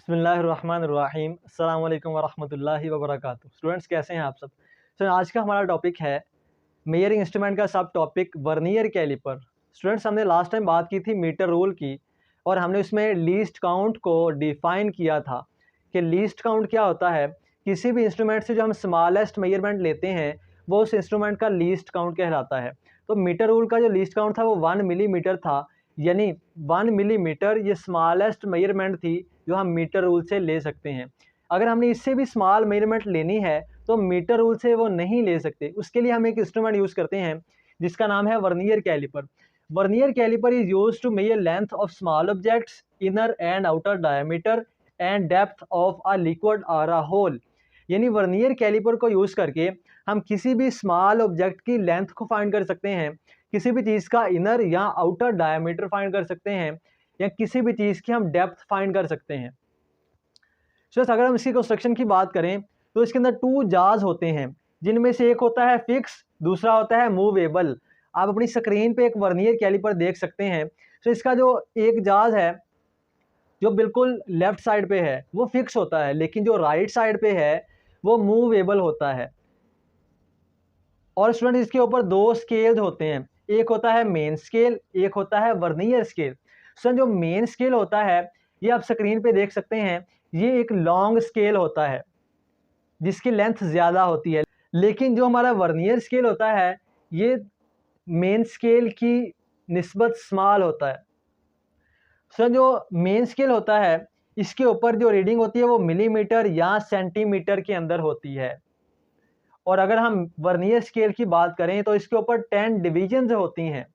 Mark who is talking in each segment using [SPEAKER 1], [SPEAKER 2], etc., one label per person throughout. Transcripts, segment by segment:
[SPEAKER 1] बिस्मिल्लाहिर्रहमानिर्रहीम अस्सलाम वालेकुम वरहमतुल्लाहि वबरकातुहू। स्टूडेंट्स कैसे हैं आप सब। आज का हमारा टॉपिक है मेजरिंग इंस्ट्रूमेंट का सब टॉपिक वर्नियर कैलिपर। स्टूडेंट्स हमने लास्ट टाइम बात की थी मीटर रूल की और हमने उसमें लीस्ट काउंट को डिफ़ाइन किया था कि लीस्ट काउंट क्या होता है। किसी भी इंस्ट्रूमेंट से जो हम स्मॉलेस्ट मेजरमेंट लेते हैं वो उस इंस्ट्रूमेंट का लीस्ट काउंट कहलाता है। तो मीटर रूल का जो लीस्ट काउंट था वो 1 मिलीमीटर था, यानी 1 मिलीमीटर ये स्मॉलेस्ट मेजरमेंट थी जो हम मीटर रूल से ले सकते हैं। अगर हमने इससे भी स्मॉल मेजरमेंट लेनी है तो मिटर रूल से वो नहीं ले सकते। उसके लिए हम एक इंस्ट्रूमेंट यूज़ करते हैं जिसका नाम है vernier caliper. Vernier caliper is used to measure length of small objects, inner and outer diameter and depth of a liquid or a hole. यानी वर्नियर कैलिपर को यूज़ करके हम किसी भी स्मॉल ऑब्जेक्ट की लेंथ को फाइंड कर सकते हैं, किसी भी चीज़ का इनर या आउटर डायमीटर फाइंड कर सकते हैं, या किसी भी चीज़ की हम डेप्थ फाइंड कर सकते हैं। अगर हम इसकी कंस्ट्रक्शन की बात करें तो इसके अंदर 2 जार्स होते हैं, जिनमें से एक होता है फिक्स, दूसरा होता है मूवेबल। आप अपनी स्क्रीन पे एक वर्नियर कैलिपर देख सकते हैं। इसका जो एक जार्स है जो बिल्कुल लेफ्ट साइड पे है वो फिक्स होता है, लेकिन जो राइट साइड पे है वो मूवेबल होता है। और स्टूडेंट इसके ऊपर 2 स्केल होते हैं, एक होता है मेन स्केल, एक होता है वर्नियर स्केल। स्टूडेंट जो मेन स्केल होता है ये आप स्क्रीन पे देख सकते हैं, ये एक लॉन्ग स्केल होता है जिसकी लेंथ ज़्यादा होती है, लेकिन जो हमारा वर्नियर स्केल होता है ये मेन स्केल की निस्बत स्मॉल होता है। सर जो मेन स्केल होता है इसके ऊपर जो रीडिंग होती है वो मिलीमीटर या सेंटीमीटर के अंदर होती है। और अगर हम वर्नियर स्केल की बात करें तो इसके ऊपर 10 डिवीजन्स होती हैं।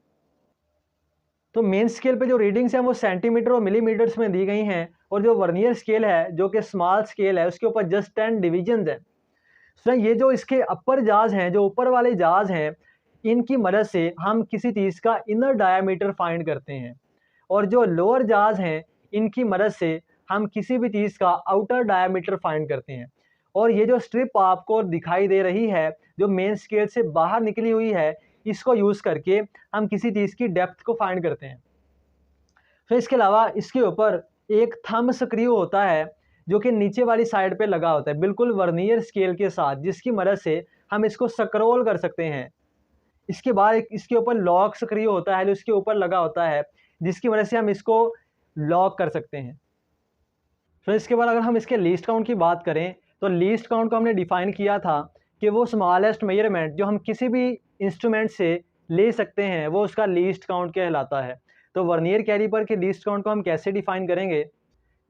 [SPEAKER 1] तो मेन स्केल पे जो रीडिंग्स हैं वो सेंटीमीटर और मिलीमीटर्स में दी गई हैं, और जो वर्नियर स्केल है जो कि स्मॉल स्केल है उसके ऊपर जस्ट 10 डिवीजन्स हैं। सो ये जो इसके अपर जाज हैं, जो ऊपर वाले जाज हैं, इनकी मदद से हम किसी चीज़ का इनर डायामीटर फाइंड करते हैं, और जो लोअर जाज हैं इनकी मदद से हम किसी भी चीज़ का आउटर डायामीटर फाइंड करते हैं। और ये जो स्ट्रिप आपको दिखाई दे रही है जो मेन स्केल से बाहर निकली हुई है, इसको यूज़ करके हम किसी चीज़ की डेप्थ को फाइंड करते हैं। फिर इसके अलावा इसके ऊपर एक थंब स्क्रू होता है जो कि नीचे वाली साइड पे लगा होता है बिल्कुल वर्नियर स्केल के साथ, जिसकी मदद से हम इसको स्क्रॉल कर सकते हैं। इसके बाद एक इसके ऊपर लॉक स्क्रू होता है जो इसके ऊपर लगा होता है, जिसकी वजह से हम इसको लॉक कर सकते हैं। फिर इसके बाद अगर हम इसके लीस्ट काउंट की बात करें तो लीस्ट काउंट को हमने डिफाइन किया था कि वो स्मॉलेस्ट मेजरमेंट जो हम किसी भी इंस्ट्रूमेंट से ले सकते हैं वो उसका लीस्ट काउंट कहलाता है। तो वर्नियर कैलिपर के लीस्ट काउंट को हम कैसे डिफाइन करेंगे?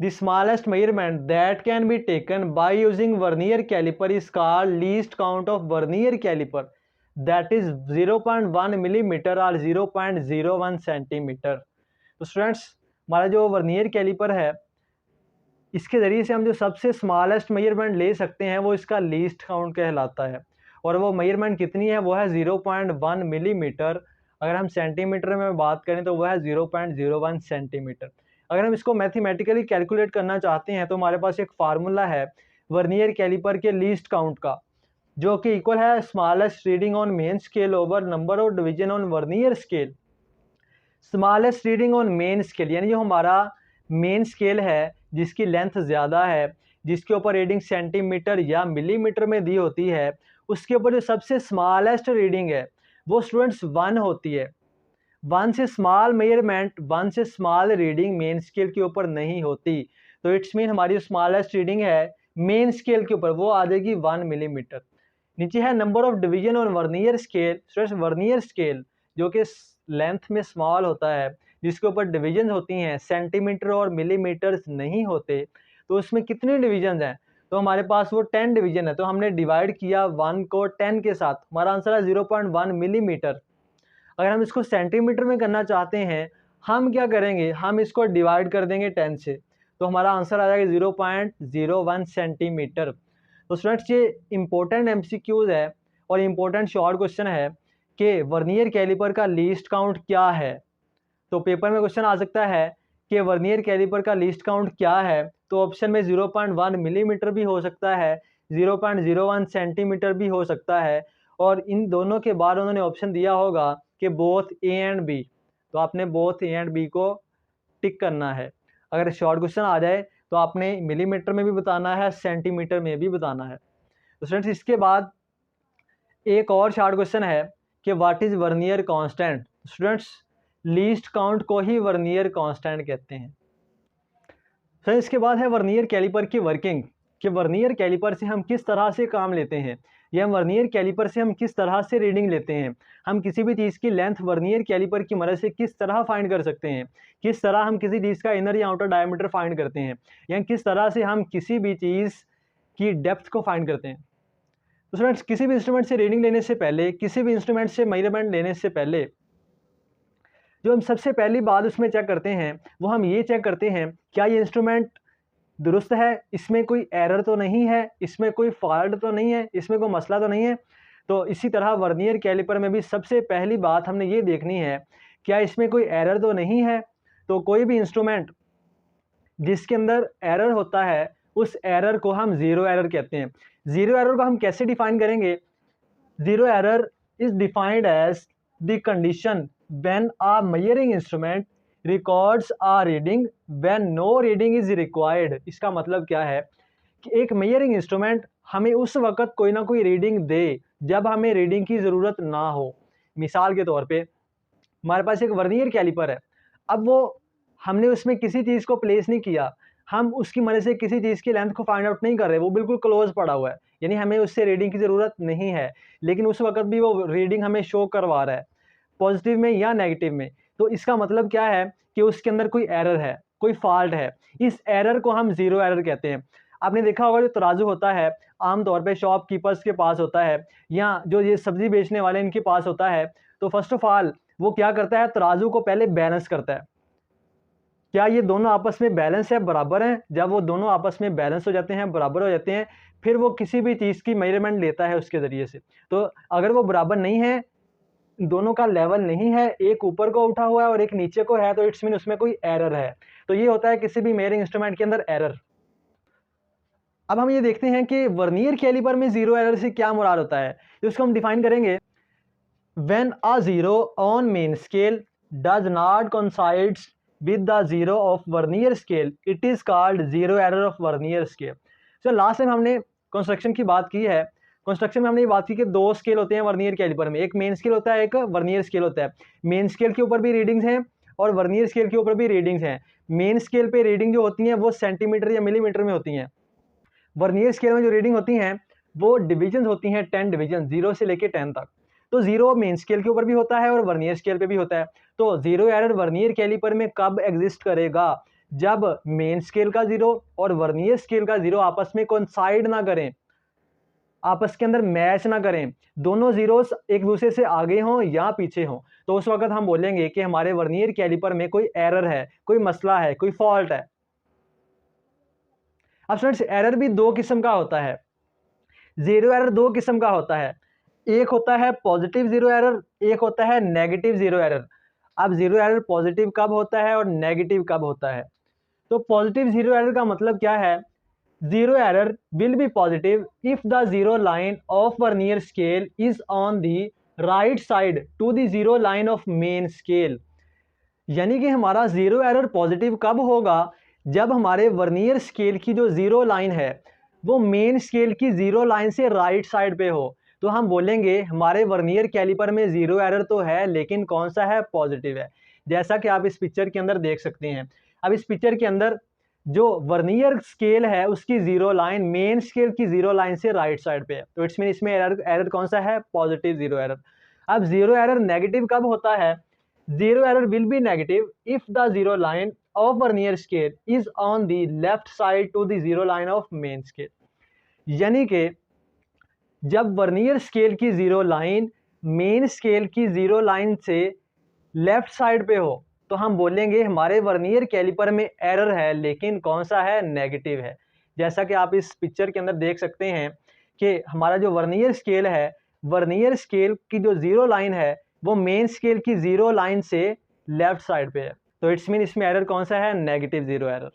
[SPEAKER 1] The smallest measurement that can be taken by using vernier caliper is called least count of vernier caliper, that is 0.1 millimetre और 0.01 सेंटीमीटर। तो स्टूडेंट्स हमारा जो वर्नियर कैलिपर है इसके ज़रिए से हम जो सबसे स्मॉलेस्ट मेजरमेंट ले सकते हैं वो इसका लीस्ट काउंट कहलाता है, और वो मेजरमेंट कितनी है वो है 0.1 मिलीमीटर। अगर हम सेंटीमीटर में बात करें तो वो है 0.01 सेंटीमीटर। अगर हम इसको मैथमेटिकली कैलकुलेट करना चाहते हैं तो हमारे पास एक फार्मूला है वर्नियर कैलिपर के लीस्ट काउंट का, जो कि इक्वल है smallest reading on main scale over number of division on vernier scale. Smallest reading on main scale यानी जो हमारा मेन स्केल है जिसकी लेंथ ज़्यादा है, जिसके ऊपर रीडिंग सेंटीमीटर या मिलीमीटर में दी होती है, उसके ऊपर जो सबसे स्मॉलेस्ट रीडिंग है वो स्टूडेंट्स 1 होती है। 1 से स्मॉल मेजरमेंट, 1 से स्मॉल रीडिंग मेन स्केल के ऊपर नहीं होती। तो इट्स मीन हमारी स्मॉलेस्ट रीडिंग है मेन स्केल के ऊपर वो आ जाएगी 1 मिलीमीटर। नीचे है number of division on vernier scale. Students vernier scale जो कि लेंथ में स्मॉल होता है, जिसके ऊपर डिवीजन होती हैं, सेंटीमीटर और मिलीमीटर्स नहीं होते, तो उसमें कितने डिवीजन हैं? तो हमारे पास वो 10 डिवीजन है। तो हमने डिवाइड किया 1 को 10 के साथ, हमारा आंसर है 0.1 मिलीमीटर। अगर हम इसको सेंटीमीटर में करना चाहते हैं हम क्या करेंगे, हम इसको डिवाइड कर देंगे 10 से, तो हमारा आंसर आ जाएगा 0.01 सेंटीमीटर। तो स्टूडेंट्स ये इंपॉर्टेंट एमसीक्यूज है और इम्पोर्टेंट शॉर्ट क्वेश्चन है कि वर्नियर कैलिपर का लीस्ट काउंट क्या है। तो पेपर में क्वेश्चन आ सकता है कि वर्नियर कैलिपर का लीस्ट काउंट क्या है, तो ऑप्शन में 0.1 मिलीमीटर भी हो सकता है, 0.01 सेंटीमीटर भी हो सकता है, और इन दोनों के बाद उन्होंने ऑप्शन दिया होगा कि बोथ ए एंड बी। तो आपने बोथ ए एंड बी को टिक करना है। अगर शॉर्ट क्वेश्चन आ जाए तो आपने मिलीमीटर में भी बताना है, सेंटीमीटर में भी बताना है। तो स्टूडेंट्स इसके बाद एक और शार्ट क्वेश्चन है कि what is vernier constant. Students least count को ही वर्नियर कांस्टेंट कहते हैं। फिर इसके बाद है वर्नियर कैलिपर की वर्किंग, कि वर्नियर कैलिपर से हम किस तरह से काम लेते हैं, या वर्नियर कैलिपर से हम किस तरह से रीडिंग लेते हैं। हम किसी भी चीज़ की लेंथ वर्नियर कैलिपर की मदद से किस तरह फाइंड कर सकते हैं, किस तरह हम किसी चीज़ का इनर या आउटर डायमीटर फाइंड करते हैं, या किस तरह से हम किसी भी चीज़ की डेप्थ को फाइंड करते हैं। तो स्टूडेंट्स किसी भी इंस्ट्रूमेंट से रीडिंग लेने से पहले, किसी भी इंस्ट्रूमेंट से मेजरमेंट लेने से पहले, जो हम सबसे पहली बात उसमें चेक करते हैं वो हम ये चेक करते हैं क्या ये इंस्ट्रूमेंट दुरुस्त है, इसमें कोई एरर तो नहीं है, इसमें कोई फॉल्ट तो नहीं है, इसमें कोई मसला तो नहीं है। तो इसी तरह वर्नियर कैलिपर में भी सबसे पहली बात हमने ये देखनी है क्या इसमें कोई एरर तो नहीं है। तो कोई भी इंस्ट्रूमेंट जिसके अंदर एरर होता है उस एरर को हम ज़ीरो एरर कहते हैं। ज़ीरो एरर को हम कैसे डिफाइन करेंगे? Zero error is defined as the condition when a measuring instrument records a reading when no reading is required. इसका मतलब क्या है कि एक मेजरिंग इंस्ट्रूमेंट हमें उस वक्त कोई ना कोई रीडिंग दे जब हमें रीडिंग की ज़रूरत ना हो। मिसाल के तौर पे हमारे पास एक वर्नियर कैलिपर है, अब वो हमने उसमें किसी चीज़ को प्लेस नहीं किया, हम उसकी मदद से किसी चीज़ की लेंथ को फाइंड आउट नहीं कर रहे, वो बिल्कुल क्लोज पड़ा हुआ है, यानी हमें उससे रीडिंग की ज़रूरत नहीं है, लेकिन उस वक्त भी वो रीडिंग हमें शो करवा रहा है पॉजिटिव में या नेगेटिव में। तो इसका मतलब क्या है कि उसके अंदर कोई एरर है, कोई फॉल्ट है। इस एरर को हम ज़ीरो एरर कहते हैं। आपने देखा होगा जो तराजू होता है आमतौर पे शॉपकीपर्स के पास होता है या जो ये सब्ज़ी बेचने वाले इनके पास होता है, तो फर्स्ट ऑफ ऑल वो क्या करता है, तराजू को पहले बैलेंस करता है, क्या ये दोनों आपस में बैलेंस है, बराबर हैं। जब वो दोनों आपस में बैलेंस हो जाते हैं, बराबर हो जाते हैं, फिर वो किसी भी चीज़ की मेजरमेंट लेता है उसके ज़रिए से। तो अगर वो बराबर नहीं है, दोनों का लेवल नहीं है, एक ऊपर को उठा हुआ है और एक नीचे को है, तो इट्स मीन उसमें कोई एरर है। तो ये होता है किसी भी मेजरिंग इंस्ट्रूमेंट के अंदर एरर। अब हम ये देखते हैं कि वर्नियर कैलिपर में ज़ीरो एरर से क्या मुराद होता है, इसको हम डिफाइन करेंगे। When a zero on main scale does not coincides with the zero of vernier scale it is called zero error of vernier scale। तो लास्ट टाइम हमने कंस्ट्रक्शन की बात की है, कंस्ट्रक्शन में हमने ये बात की कि दो स्केल होते हैं वर्नियर कैलिपर में, एक मेन स्केल होता है, एक वर्नियर स्केल होता है। मेन स्केल के ऊपर भी रीडिंग्स हैं और वर्नियर स्केल के ऊपर भी रीडिंग्स हैं। मेन स्केल पे रीडिंग जो होती हैं वो सेंटीमीटर या मिलीमीटर में होती हैं। वर्नियर स्केल में जो रीडिंग होती हैं वो डिविजन होती हैं, 10 डिवीजन, 0 से लेके 10 तक। तो ज़ीरो मेन स्केल के ऊपर भी होता है और वर्नियर स्केल पे भी होता है। तो ज़ीरो एरर वर्नियर कैलिपर में कब एग्जिस्ट करेगा? जब मेन स्केल का ज़ीरो और वर्नियर स्केल का ज़ीरो आपस में कोइंसाइड ना करें, आपस के अंदर मैच ना करें, दोनों ज़ीरोस एक दूसरे से आगे हों या पीछे हों, तो उस वक्त हम बोलेंगे कि हमारे वर्नियर कैलिपर में कोई एरर है, कोई मसला है, कोई फॉल्ट है। अब स्टूडेंट्स एरर भी दो किस्म का होता है। ज़ीरो एरर दो किस्म का होता है, एक होता है पॉजिटिव ज़ीरो एरर, एक होता है नेगेटिव ज़ीरो एरर। अब ज़ीरो एरर पॉजिटिव कब होता है और नेगेटिव कब होता है? तो पॉजिटिव ज़ीरो एरर का मतलब क्या है? Zero error will be positive if the zero line of vernier scale is on the right side to the zero line of main scale. यानी कि हमारा ज़ीरो एरर पॉजिटिव कब होगा? जब हमारे वर्नियर स्केल की जो ज़ीरो लाइन है वो मेन स्केल की ज़ीरो लाइन से राइट साइड पे हो, तो हम बोलेंगे हमारे वर्नियर कैलिपर में ज़ीरो एरर तो है लेकिन कौन सा है? पॉजिटिव है। जैसा कि आप इस पिक्चर के अंदर देख सकते हैं। अब इस पिक्चर के अंदर जो वर्नियर स्केल है उसकी ज़ीरो लाइन मेन स्केल की ज़ीरो लाइन से राइट साइड पे है, तो इट्स मीन इसमें एरर कौन सा है? Positive zero error. अब ज़ीरो एरर नेगेटिव कब होता है? Zero error will be negative if the zero line of vernier scale is on the left side to the zero line of main scale. यानी कि जब वर्नियर स्केल की zero line main scale की zero line से left side पे हो, तो हम बोलेंगे हमारे वर्नियर कैलिपर में एरर है लेकिन कौन सा है? नेगेटिव है। जैसा कि आप इस पिक्चर के अंदर देख सकते हैं कि हमारा जो वर्नियर स्केल है, वर्नियर स्केल की जो ज़ीरो लाइन है वो मेन स्केल की ज़ीरो लाइन से लेफ्ट साइड पे है, तो इट्स मीन इसमें एरर कौन सा है? Negative zero error.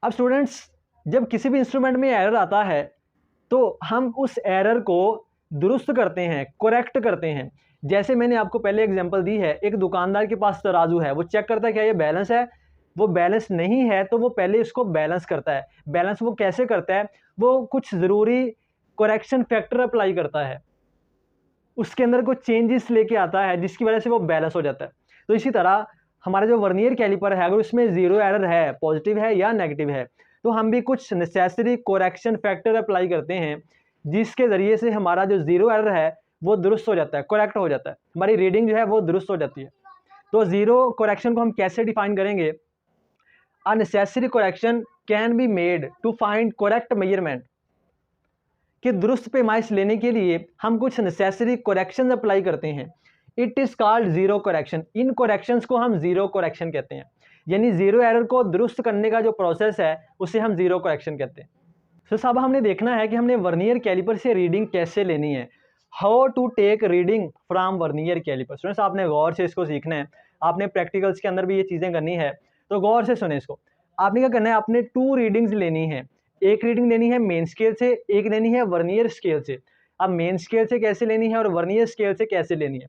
[SPEAKER 1] अब स्टूडेंट्स जब किसी भी इंस्ट्रूमेंट में एरर आता है तो हम उस एरर को दुरुस्त करते हैं, करेक्ट करते हैं। जैसे मैंने आपको पहले एग्जांपल दी है, एक दुकानदार के पास तराजू है, वो चेक करता है क्या ये बैलेंस है, वो बैलेंस नहीं है तो वो पहले इसको बैलेंस करता है। बैलेंस वो कैसे करता है, वो कुछ ज़रूरी करेक्शन फैक्टर अप्लाई करता है, उसके अंदर कुछ चेंजेस लेके आता है जिसकी वजह से वो बैलेंस हो जाता है। तो इसी तरह हमारा जो वर्नियर कैलिपर है, अगर उसमें ज़ीरो एरर है, पॉजिटिव है या नेगेटिव है, तो हम भी कुछ नेसेसरी करेक्शन फैक्टर अप्लाई करते हैं जिसके ज़रिए से हमारा जो ज़ीरो एरर है वो दुरुस्त हो जाता है, करेक्ट हो जाता है, हमारी रीडिंग जो है वो दुरुस्त हो जाती है। तो ज़ीरो करेक्शन को हम कैसे डिफाइन करेंगे? A necessary correction can be made to find correct measurement, कि दुरुस्त पैमाइश लेने के लिए हम कुछ नेसेसरी करेक्शन अप्लाई करते हैं। It is called zero correction. In corrections को हम जीरो करेक्शन कहते हैं, यानी जीरो एरर को दुरुस्त करने का जो प्रोसेस है उसे हम जीरो करेक्शन कहते हैं। तो साहब हमने देखना है कि हमने वर्नियर कैलिपर से रीडिंग कैसे लेनी है। How to take reading from vernier caliper. Students आपने गौर से इसको सीखना है, आपने प्रैक्टिकल्स के अंदर भी ये चीज़ें करनी है, तो गौर से सुने इसको। आपने क्या करना है, आपने 2 रीडिंग्स लेनी है। एक रीडिंग लेनी है मेन स्केल से, एक लेनी है वर्नियर स्केल से। अब मेन स्केल से कैसे लेनी है और वर्नियर स्केल से कैसे लेनी है?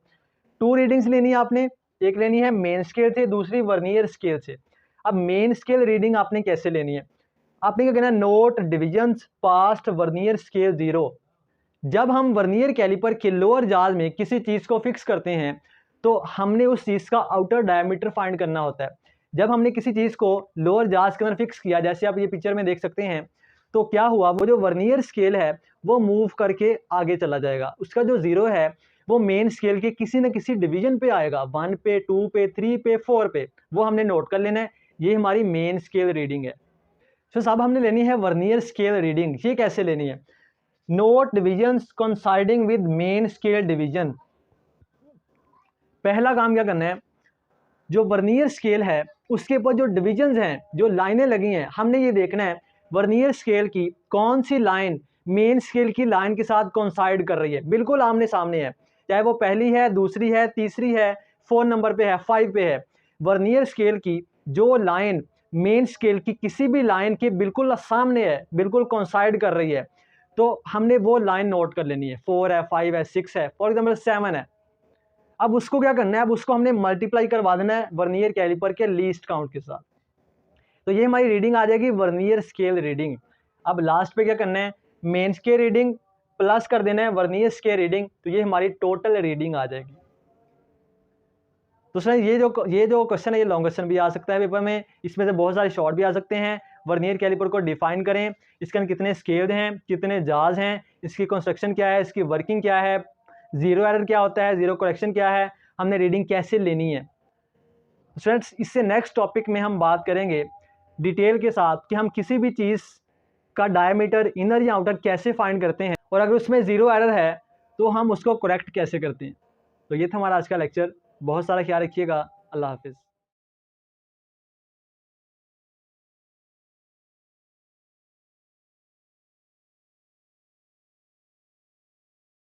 [SPEAKER 1] 2 रीडिंग्स लेनी है आपने, एक लेनी है मेन स्केल से, दूसरी वर्नियर स्केल से। अब मेन स्केल रीडिंग आपने कैसे लेनी है? आपने क्या करना है, note divisions past vernier scale 0। जब हम वर्नियर कैलिपर के लोअर जाज में किसी चीज़ को फिक्स करते हैं तो हमने उस चीज़ का आउटर डायमीटर फाइंड करना होता है। जब हमने किसी चीज़ को लोअर जाज के अंदर फिक्स किया, जैसे आप ये पिक्चर में देख सकते हैं, तो क्या हुआ, वो जो वर्नियर स्केल है वो मूव करके आगे चला जाएगा। उसका जो ज़ीरो है वो मेन स्केल के किसी न किसी डिवीजन पे आएगा, 1 पे, 2 पे, 3 पे, 4 पे, वो हमने नोट कर लेना है। ये हमारी मेन स्केल रीडिंग है। तो साहब हमने लेनी है वर्नियर स्केल रीडिंग। ये कैसे लेनी है? Note divisions coinciding with main scale division. पहला काम क्या करना है, जो वर्नियर स्केल है उसके ऊपर जो डिविजन्स हैं, जो लाइनें लगी हैं, हमने ये देखना है वर्नियर स्केल की कौन सी लाइन मेन स्केल की लाइन के साथ कोइंसाइड कर रही है, बिल्कुल आमने सामने है, चाहे वो पहली है, दूसरी है, तीसरी है, 4 नंबर पे है, 5 पे है। वर्नियर स्केल की जो लाइन मेन स्केल की किसी भी लाइन के बिल्कुल सामने है, बिल्कुल कोइंसाइड कर रही है, तो हमने वो लाइन नोट कर लेनी है। 4 है, 5 है, 6 है, फॉर एग्जाम्पल 7 है। अब उसको क्या करना है, अब उसको हमने मल्टीप्लाई करवा देना है वर्नियर कैलिपर के लीस्ट काउंट के साथ, तो ये हमारी रीडिंग आ जाएगी वर्नियर स्केल रीडिंग। अब लास्ट पे क्या करना है, मेन स्केल रीडिंग प्लस कर देना है वर्नियर स्केल रीडिंग, तो ये हमारी टोटल रीडिंग आ जाएगी। तो सर ये जो क्वेश्चन है ये लॉन्ग क्वेश्चन भी आ सकता है पेपर में, इसमें से बहुत सारे शॉर्ट भी आ सकते हैं। वर्नियर कैलिपर को डिफाइन करें, इसके अंदर कितने स्केल हैं, कितने जाज हैं, इसकी कंस्ट्रक्शन क्या है, इसकी वर्किंग क्या है, जीरो एरर क्या होता है, जीरो करेक्शन क्या है, हमने रीडिंग कैसे लेनी है। स्टूडेंट्स इससे नेक्स्ट टॉपिक में हम बात करेंगे डिटेल के साथ कि हम किसी भी चीज़ का डायमीटर इनर या आउटर कैसे फाइंड करते हैं, और अगर उसमें ज़ीरो एरर है तो हम उसको करेक्ट कैसे करते हैं। तो ये था हमारा आज का लेक्चर। बहुत सारा ख्याल रखिएगा। अल्लाह हाफिज़।